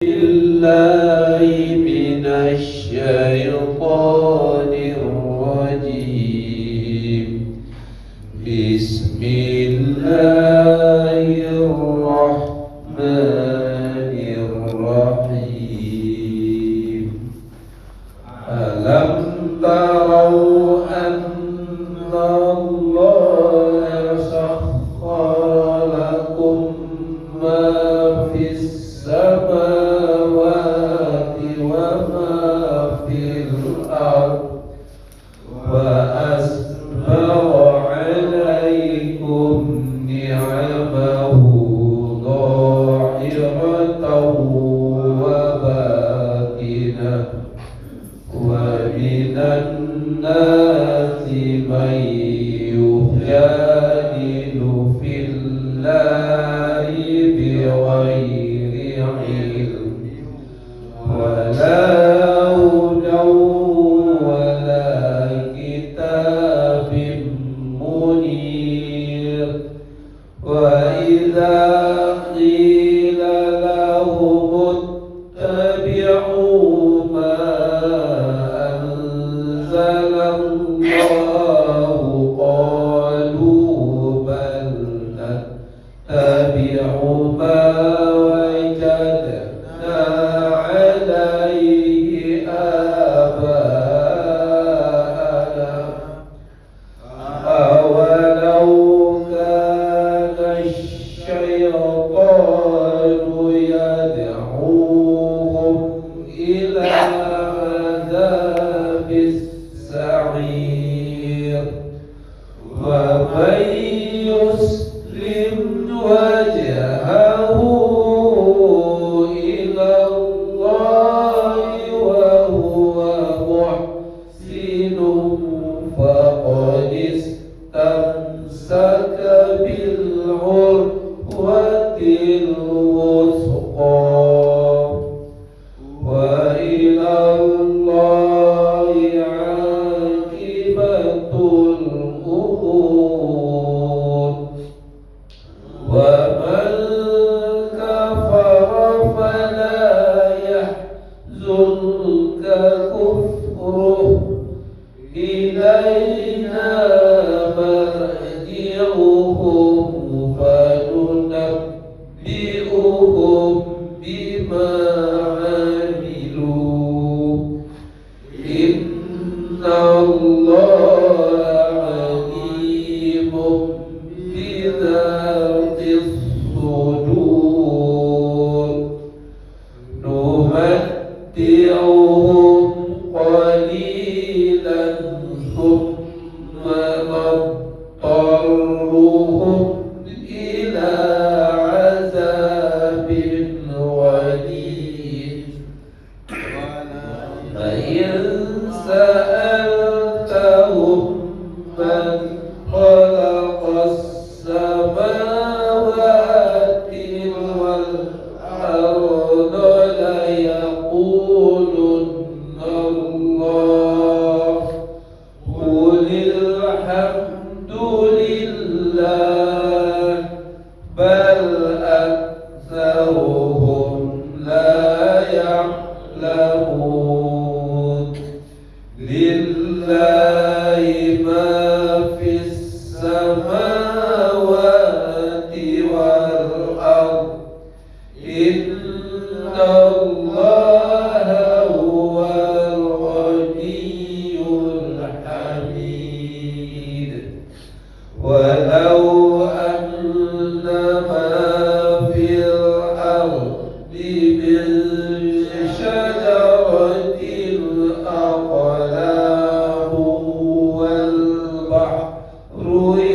بالله من الشيطان الرجيم. بسم الله الرحمن الرحيم. ألم تروا أن الله سخر لكم ما في السماوات وما في الأرض وأسبغ عليكم نعمه ظاهرة وباطنة ومن الناس من يجادل في الله بغير علم ولا هدى ولا كتاب منير. وإذا قيل لهم اتبعوا ما أنزل الله قالوا بل نتبع ما وجدنا عليه آباءنا أولو كان الشيطان يدعوهم إلى عذاب السعير. ومن يسلم وجهه إلى الله وهو محسن فقد استمسك بالعروة الوثقى وإلى الله عاقبة الأمور. ومن كفر فلا يحزنك كفره إلينا مرجعهم فننبئهم بما عملوا إن الله عليم بذات الصدور. نمتعهم قليلا ثم نضطرهم إلى عذاب غليظ. فإن سألتهم من خلق السماوات والأرض ليقولن الله قل الحمد لله بل أكثرهم لا يعلمون. لله ما في السماوات والأرض إن الله هو الغني الحميد. ولو أن ما في الأرض من شجرة أقلام والبحر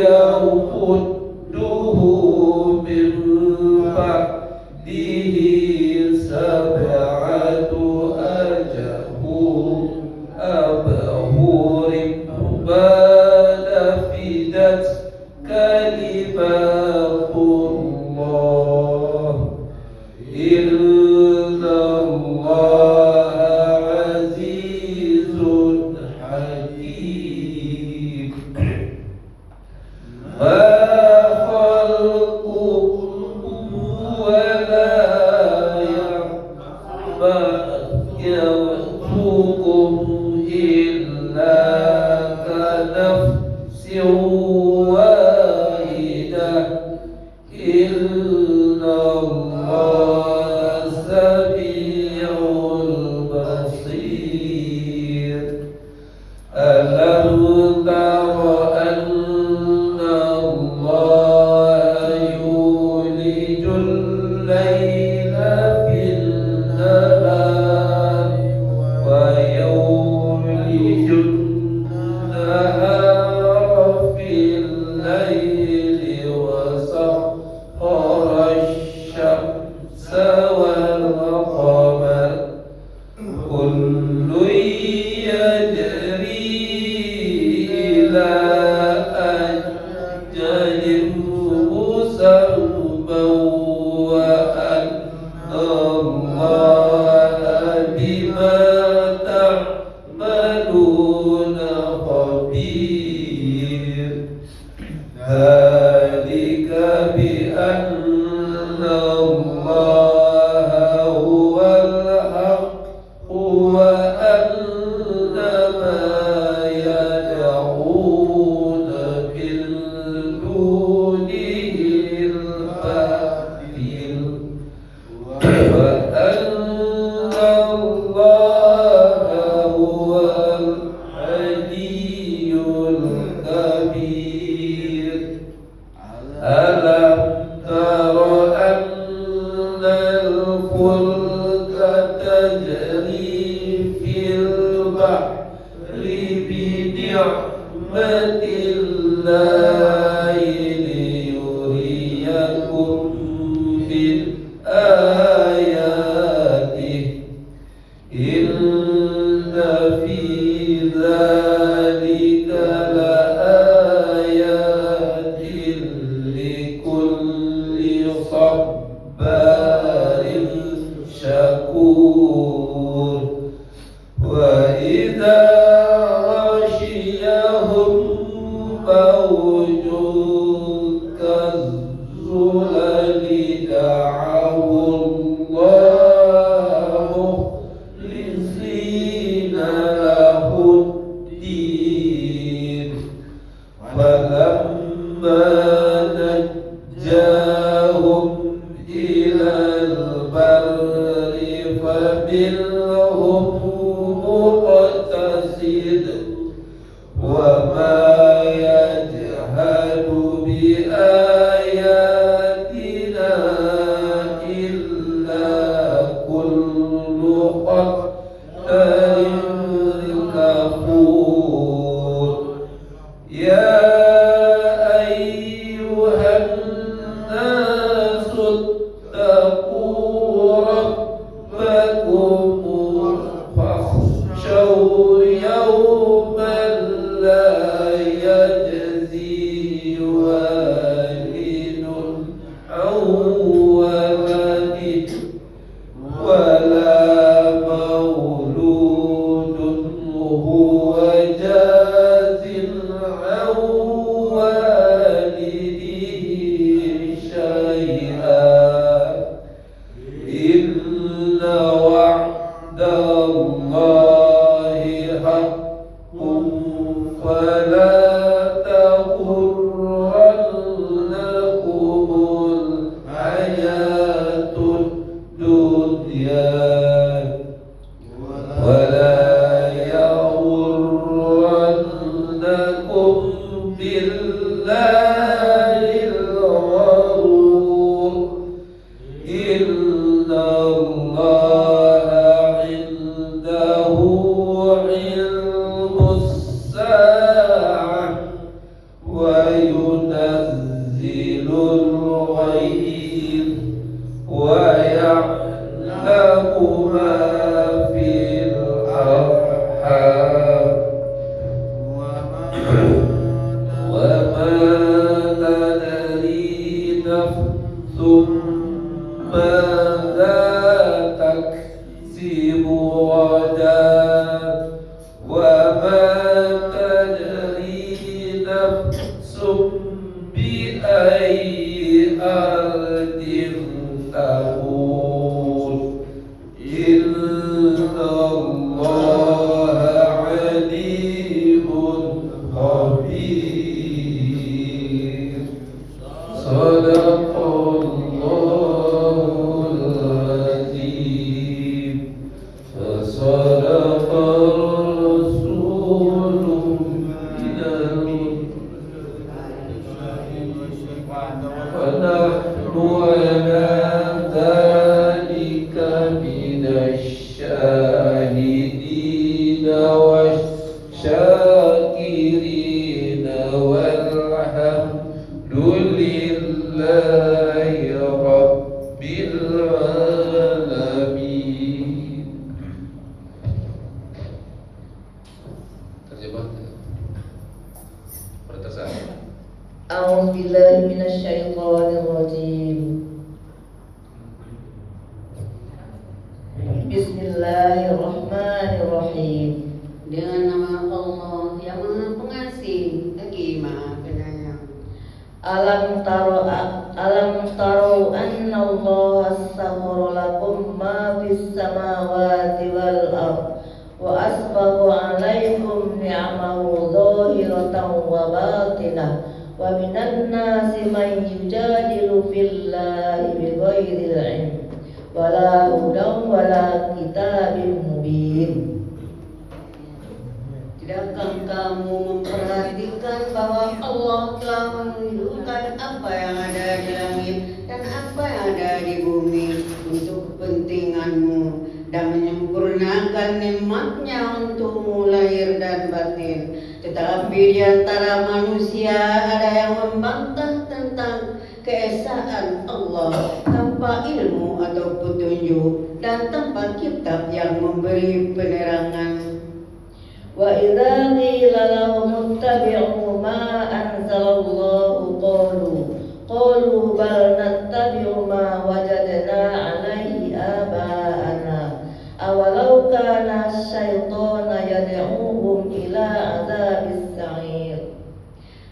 يمده من بعده سبعة أبحر ما نفدت كلمات الله إن يرزقكم إلا كنفس واحدة إن الله سميع بصير ألم تر أن الله يولج الليل في النهار ويولج النهار في الليل وسخر الشمس والقمر كل يجري إلى أجل مسمى وأن الله بما تعملون خبير ذلك بأن الله هو الحق وأن ما يدعون من دونه الباطل وأن الله هو العلي الكبير ألم تر أن الفلك تجري في البحر بنعمة الله ليريكم من آياته إن في ذلك لآيات لكل صبار شكور وإذا غشيهم موج كالظلل دعوا الله مخلصين له الدين فلما نجاهم إلى البر فمنهم مقتصد وما يجهد بآياتنا إلا كل خطر كفور يا أيها الناس اتقوا ربكم فاخشوا يوما لا يجزي والد عن ولده ولا مولود هو جاز عن والده شيئا إن وعد الله حق فلا تغرنكم الحياة الدنيا ولا يغرنكم بالله الغرور إن الله عنده علم الساعة وينزل الغيث ويعلم ما في الأرحام وما تدري نفس ماذا تكسب غدا وما تدري نفس بأي أرض تموت Inna Allah alimun khabir. Sadaqallahul azim. Sadaqar rasulul amin. Wa nahnu ala dzalika minasyahidina wasyakirina walhamdulillahi rabbil alamin. Terjemah pertanyaan. A'udzu billahi minasyaitonir rajim. Bismillahirrahmanirrahim. Dengan nama Allah yang Maha Pengasih lagi Maha Penyayang. Alam taro anna Allah as-sakhara lakum ma fis samawati wal ard wa asbagha 'alaikum ni'amahu dhahiratan wa batinah wa minan nasi man yujadilu fillahi bighairi ilm wala hudan wala kitabim mubin. Tidakkah kamu memperhatikan bahwa Allah telah menunjukkan apa yang ada di langit dan apa yang ada di bumi untuk kepentinganmu dan menyempurnakan nikmatnya untukmu lahir dan batin. Tetapi di antara manusia ada yang membantah tentang keesaan Allah tanpa ilmu atau petunjuk dan tanpa kitab yang memberi penerangan. Wa idza qila lahum ittabi'u ma anzalallahu qalu bal nattabi'u ma wajadna 'alaihi aba'ana awalau kana asy-syaitanu yad'uhum ila 'adzabis sa'ir.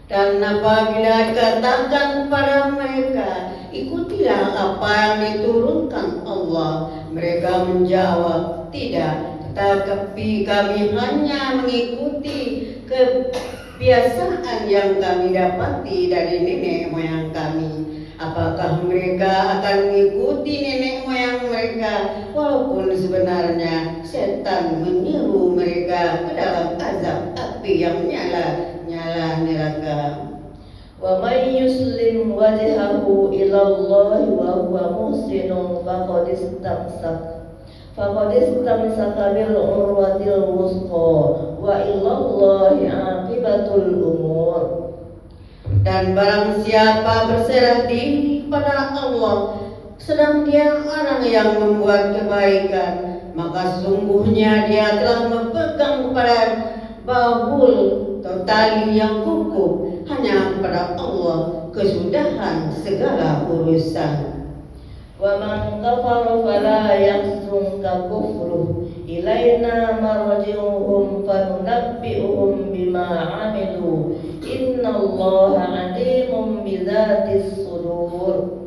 Dan apabila dikatakan kepada mereka, ikutilah apa yang diturunkan Allah, mereka menjawab, tidak, tetapi kami hanya mengikuti kebiasaan yang kami dapati dari nenek moyang kami. Apakah mereka akan mengikuti nenek moyang mereka walaupun sebenarnya setan menyeru mereka ke dalam azab api yang menyala neraka. Wa may yuslim wajhahu ila Allah wa huwa muhsinun faqad istamsaka bil urwatil wusqa wa ila Allahi 'aqibatul umur. Dan barang siapa berserah diri kepada Allah sedang dia orang yang membuat kebaikan, maka sungguhnya dia telah berpegang kepada bahul atau tali yang kukuh. Hanya kepada Allah kesudahan segala urusan. Wa man kafara fala yahzunka kufruh ilaina marji'uhum fanunabbi'uhum bima 'amilu innallaha 'alimun bidzatis sudur.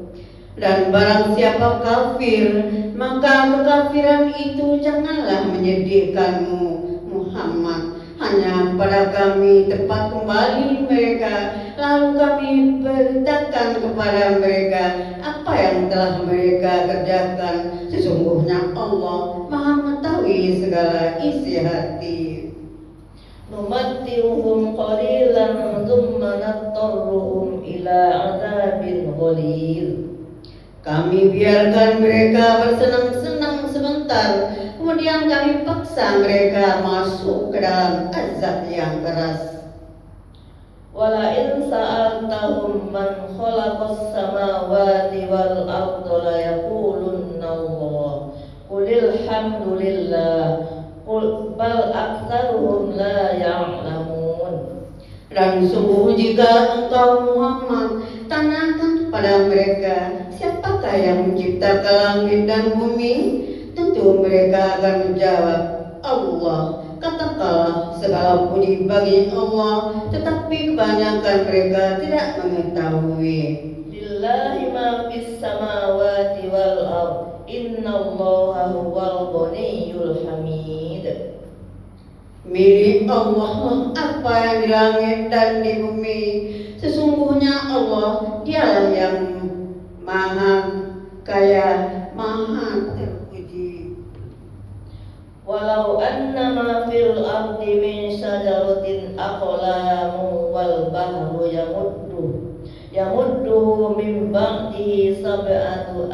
Dan barang siapa kafir, maka kekafiran itu janganlah menyedihkanmu Muhammad. Hanya pada kami tepat kembali mereka, lalu kami beritakan kepada mereka apa yang telah mereka kerjakan. Sesungguhnya Allah Maha mengetahui segala isi hati. Numatti'uhum qalilan thumma nattarruhum ila 'adzabin ghalidh. Kami biarkan mereka bersenang-senang sebentar, kemudian kami paksa mereka masuk ke dalam azab yang keras. Wala in sa'altahum man khalaqas samawati wal arda la yaqulunna Allah qulil hamdulillah qul bal aktsaruhum la ya'lamun. Dan sungguh jika engkau Muhammad tanyakan kepada mereka, siapakah yang menciptakan langit dan bumi? Tentu mereka akan menjawab, Allah. Katakanlah segala puji bagi Allah, tetapi kebanyakan mereka tidak mengetahui. Lillahi ma fis samawati wal ard innallaha huwal Milik Allah apa yang di langit dan di bumi. Sesungguhnya Allah dialah yang maha kaya, maha terpuji. Walau annama fil ardi min syajaratin aqlamu wal bahru yamuddu min ba'dihi sab'atu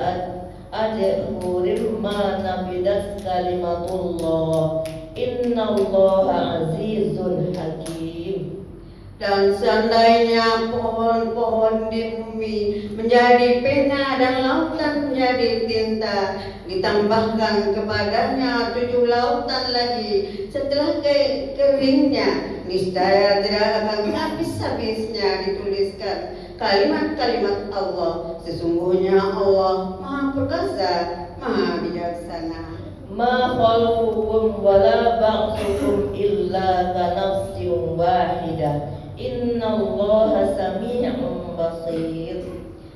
ajhurin ma nafidat kalimatullah innallaha azizun hakim. Dan seandainya pohon-pohon di bumi menjadi pena dan lautan menjadi tinta, ditambahkan kepadanya 7 lautan lagi setelah keringnya, niscaya tidak akan habis-habisnya dituliskan kalimat-kalimat Allah. Sesungguhnya Allah Maha Perkasa, Maha Bijaksana. Ma khalqukum wala ba'thukum illa ka nafsin wahidah innallaha sami'un basir.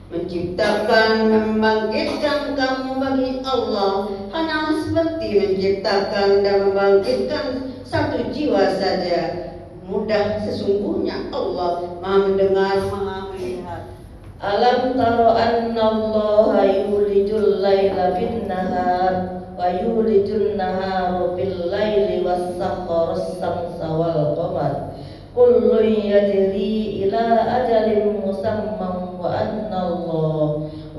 Menciptakan, membangkitkan kamu bagi Allah hanyalah seperti menciptakan dan membangkitkan satu jiwa saja. Mudah, sesungguhnya Allah Maha mendengar, Maha melihat. Alam taro annallaha yulijul laila bin nahar wa yulijun nahara fil laili was-sakhara as-samsa wal qamar kullun yajri ila ajalin musamman wa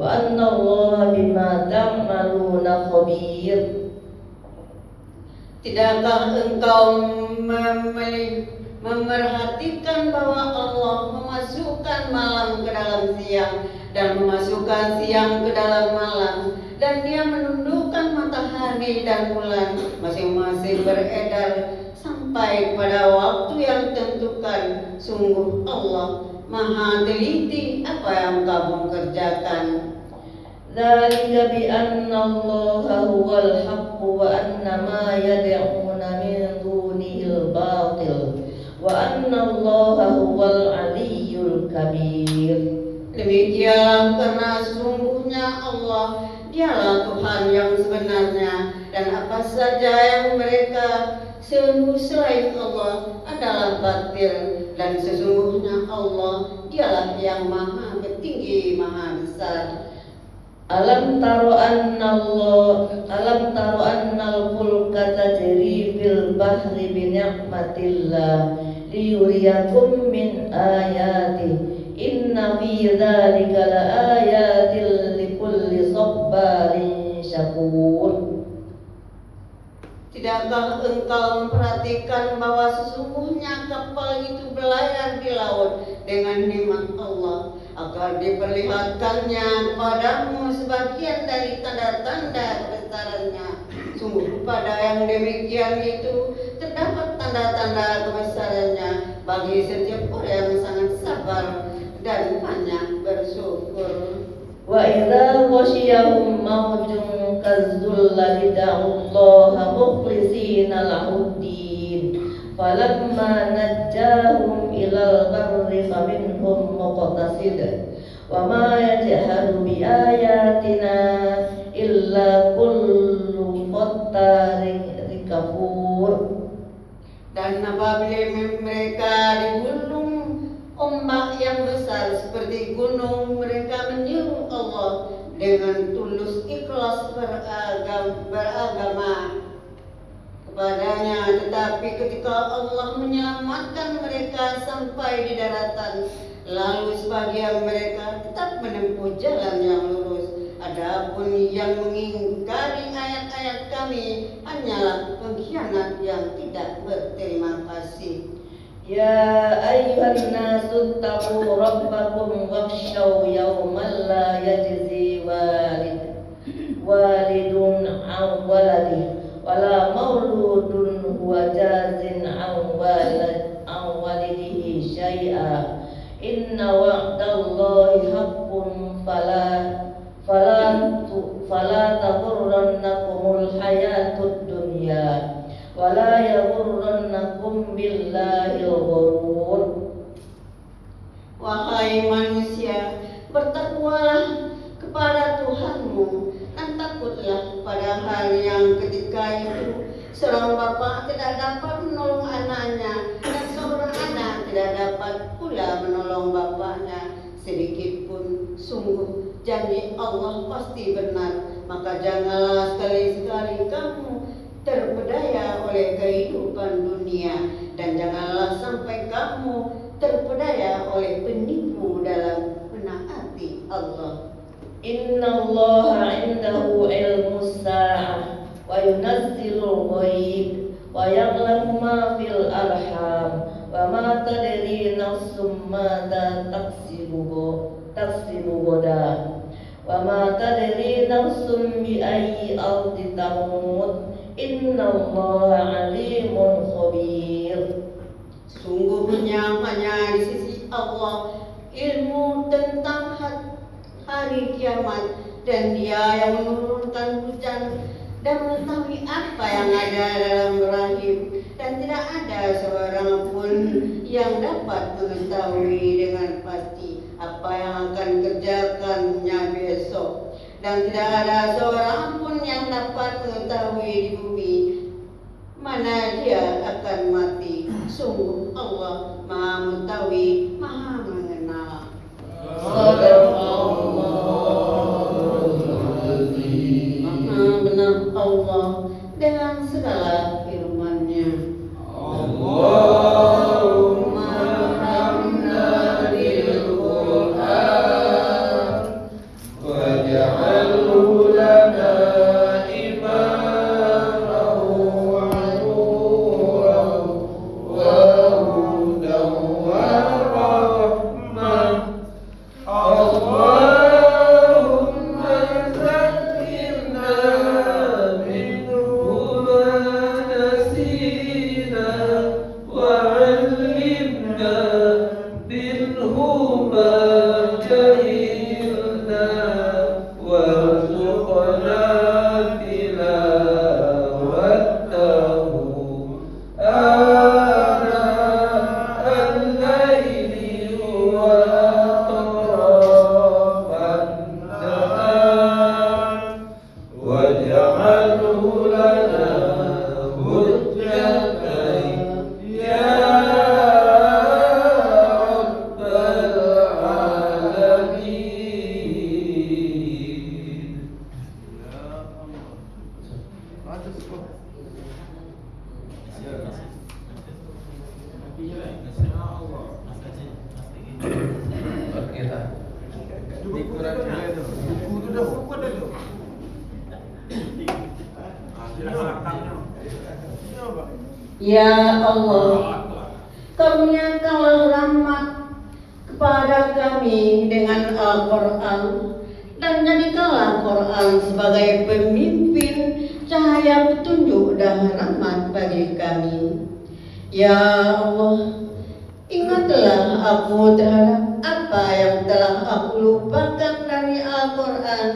annallaha bima ta'maluna khabir. Tidakkah engkau memerhatikan bahwa Allah memasukkan malam ke dalam siang dan memasukkan siang ke dalam malam, dan Dia menundukkan matahari dan bulan masing-masing beredar sampai pada waktu yang ditentukan. Sungguh Allah Maha teliti apa yang kamu kerjakan. Dzalika bi anna Allaha huwal haqq wa anna ma yad'una min dunihil batil wa anna Allaha huwal aliyyul kabir. Demikian karena sesungguhnya Allah Dialah Tuhan yang sebenarnya, dan apa saja yang mereka seru selain Allah adalah batil, dan sesungguhnya Allah Dialah yang Maha Tinggi, Maha Besar. Alam taro annal fulka tajri fil bahri bi ni'matillah liyuriyakum min ayatihi inna fi dzalika laayatil likulli sabbarin syakur. Tidakkah engkau memperhatikan bahwa sesungguhnya kapal itu berlayar di laut dengan nikmat Allah, agar diperlihatkannya kepadamu sebagian dari tanda-tanda kebesarannya. Sungguh pada yang demikian itu terdapat tanda-tanda kebesarannya bagi setiap orang yang sangat sabar dan banyak bersyukur. Wa idza ghasyiyahum mawjun kazzulli da'ullaha mukhlishina lahud-din falamma najjahum ilal barri faminhum muqtasid wa ma yajhadu bi ayatina illa kullu qattarin kafur. Dan apabila mereka digulung ombak yang besar seperti gunung, mereka menyeru Allah dengan tulus ikhlas beragama kepadanya. Tetapi ketika Allah menyelamatkan mereka sampai di daratan, lalu sebagian mereka tetap menempuh jalan yang lurus. Adapun yang mengingkari ayat-ayat kami hanyalah pengkhianat yang tidak berterima kasih. Ya ayyuhan nasu taqu rabbakum wakhshaw yawman la yajzi walidun an waladihi wala mauludun huwa jazin an walidihi syai'a inna wa'dallahi haqqun fala taghurrannakumul hayatud dunya wala yaghurrannakum billahil ghurur. Wahai manusia, bertakwalah kepada Tuhanmu dan takutlah pada hari yang ketika itu Seorang bapak tidak dapat menolong anaknya, dan seorang anak tidak dapat pula menolong bapaknya sedikit pun. Sungguh janji Allah pasti benar, maka janganlah sekali-sekali kamu terpedaya oleh kehidupan dunia, dan janganlah sampai kamu terpedaya oleh penipu dalam menaati Allah. Innallaha 'indahu ilmus sa'ah wa yunazzilul ghaib wa ya'lamu ma fil arham wa ma tadri nafsum madza taksibu ghadan wa ma tadri nafsum bi ayyi ardi tamut innallaha 'alimun khabir. Sungguhnya hanya di sisi Allah ilmu tentang hari kiamat, dan Dia yang menurunkan hujan dan mengetahui apa yang ada dalam rahim, dan tidak ada seorang pun yang dapat mengetahui dengan pasti apa yang akan kerjakannya besok, dan tidak ada seorang pun yang dapat mengetahui di bumi mana dia akan mati. Sungguh Allah Maha Mengetahui, Maha Mengenal. Maha benar Allah dengan segala firman-Nya. Allahumma arhamna bil Qur'an waj'alhu lana Ya Allah, karuniakanlah rahmat kepada kami dengan Al-Quran, dan jadikanlah Quran sebagai pemimpin, cahaya petunjuk dan rahmat bagi kami. Ya Allah, ingatlah aku terhadap apa yang telah aku lupakan dari Al-Quran.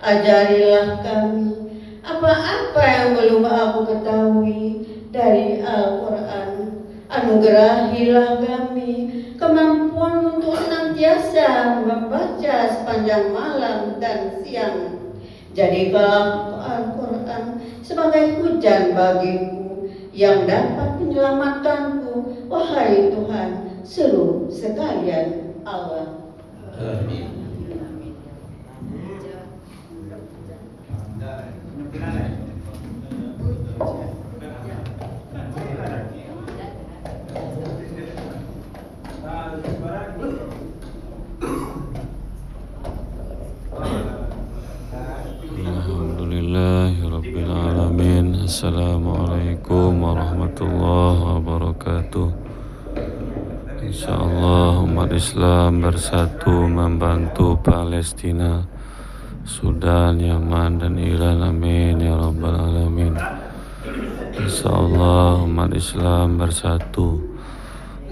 Ajarilah kami apa-apa yang belum aku ketahui dari Al-Quran. Anugerahilah kami kemampuan untuk senantiasa membaca sepanjang malam dan siang. Jadikanlah Al-Quran sebagai hujan bagiku yang dapat menyelamatkanku, wahai Tuhan seluruh sekalian Allah. Amin. Alhamdulillahirrabbilalamin. Assalamualaikum warahmatullahi wabarakatuh. InsyaAllah umat Islam bersatu membantu Palestina, Sudan, Yaman, dan Iran. Amin ya rabbal alamin. InsyaAllah umat Islam bersatu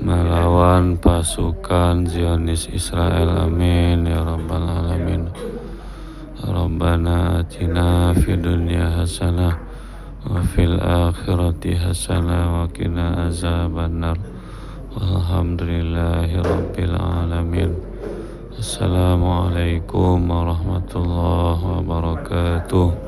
melawan pasukan Zionis Israel. Amin ya rabbal alamin. Rabbana atina fid dunya hasanah wa fil akhirati hasanah wa qina azabannar. Walhamdulillahi rabbil alamin. Assalamualaikum warahmatullahi wabarakatuh.